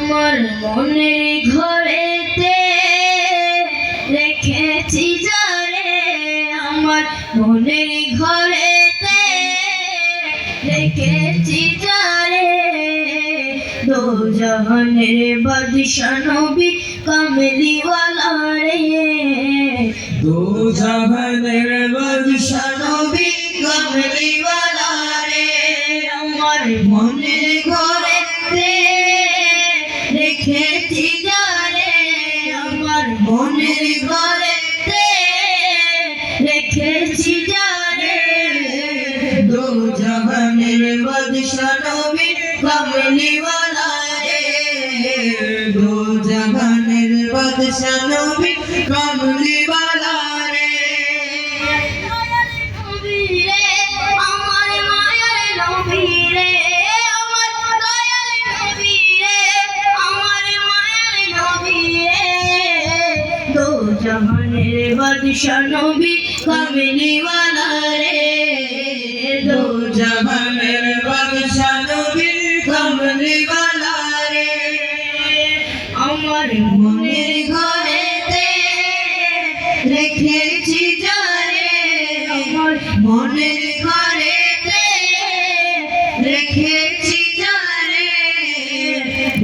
আমার মনের ঘরেতে রেখেছি যারে, আমার মনের ঘরেতে রেখেছি যারে, দো জাহানের বাদশা নবী কামলিওয়ালা রে, দো জাহানের বাদশা নবী কামলিওয়ালা রে। আমার মনের ঘরেতে রেখেছি যারে, আমার মনের ঘরেতে রেখেছি যারে, দো জাহানের বাদশা নবী কামলিওয়ালা রে, দো জাহানের বাদশা নবী কামলিওয়ালা রে। নবী রে আমার মায়ের নবী রে, আমার দয়াল নবী রে, আমার মায়ের নবী রে, দো জাহানের বাদশা নবী কামলিওয়ালা রে, দো জাহানের বাদশা নবী কামলিওয়ালা রে। আমার মনের ঘরেতে রেখেছি যারে, আমার মনের ঘরেতে রেখেছি যারে,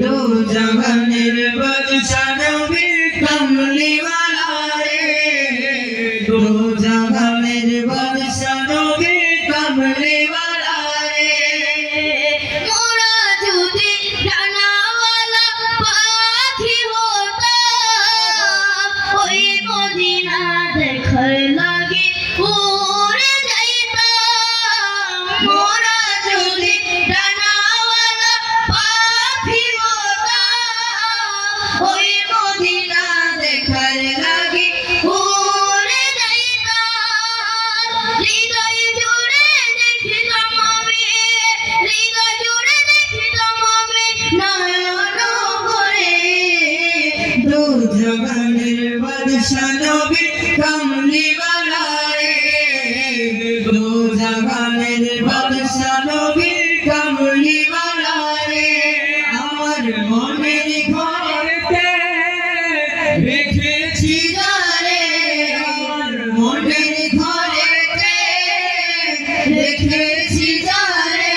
দো জাহানের বাদশা নবী কামলিওয়ালা রে, দো জাহানের বাদশা নবী কামলিওয়ালা রে। মোরা যদি ডানাওয়ালা পাখি হতাম, ওই মদিনা দেখার লাগি উড়ে যাইতাম। মোরা যদি ডানাওয়ালা পাখি হতাম, ওই মদিনা দেখার লাগি উড়ে যাইতাম। হৃদয় জুড়ে দেখিতাম আমি, হৃদয় জুড়ে দেখিতাম আমি নয়ন ভরে, দো জাহানের বাদশা নবী কামলিওয়ালা রে, দো জাহানের বাদশা নবী কামলিওয়ালা রে। আমার মনের ঘরেতে রেখেছি যারে, আমার মনের ঘরেতে রেখেছি যারে,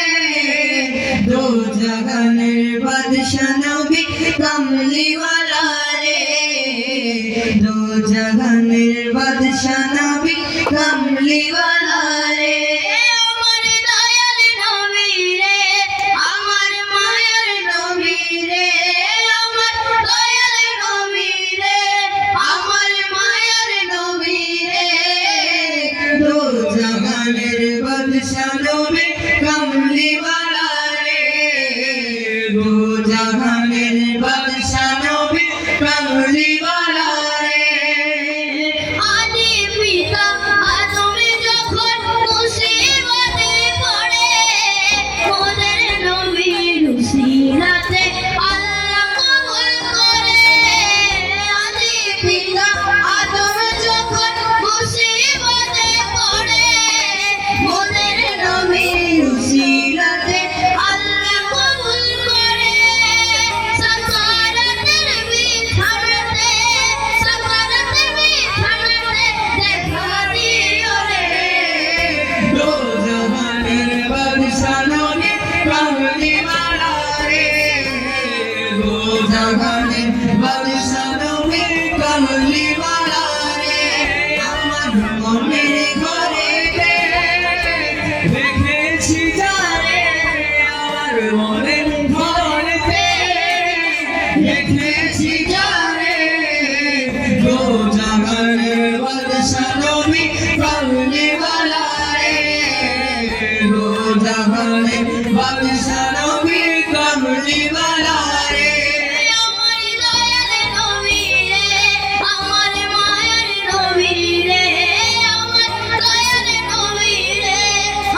দো জাহানের বাদশা নবী কামলিওয়ালা রে, দো জাহানের বাদশা নবী কামলিওয়ালা রে। আমার দয়াল নবী রে, আমার মায়ের নবী রে, আমার দয়াল নবী রে, আমার মায়ের নবী রে, দো জাহানের বাদশা নবী কামলিওয়ালা রে, দো জাহানের বাদশা নবী কামলিওয়ালা রে। আদি পিতা আদম যখন মুসিবতে পড়ে, ওদের নবীর উসিলাতে আল্লাহ কবুল করে। আদি পিতা আদম যখন মুসিবতে পড়ে, ওদের নবীর উসিলাতে আল্লাহ কবুল করে। সাকারাতের বিছানাতে, সাকারাতের বিছানাতে দেখা দিও রে, দো জাহানের বাদশা নবী কামলিওয়ালা রে, দো জাহানের বাদশা নবী কামলিওয়ালা রে। আমার মনের ঘরেতে রেখেছি যারে, আমার মনের ঘরেতে রেখেছি যারে, দো জাহানের বাদশা নবী কামলিওয়ালা রে, দো জাহানের বাদশা নবী কামলিওয়ালা রে। আমার দয়াল নবী রে, আমার মায়ের নবী রে, আমার দয়াল নবী রে,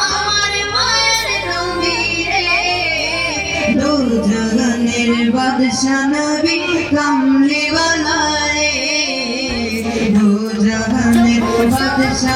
আমার মায়ের নবী রে, দো জাহানের বাদশা নবী কামলিওয়ালা রে, দো জাহানের বাদশা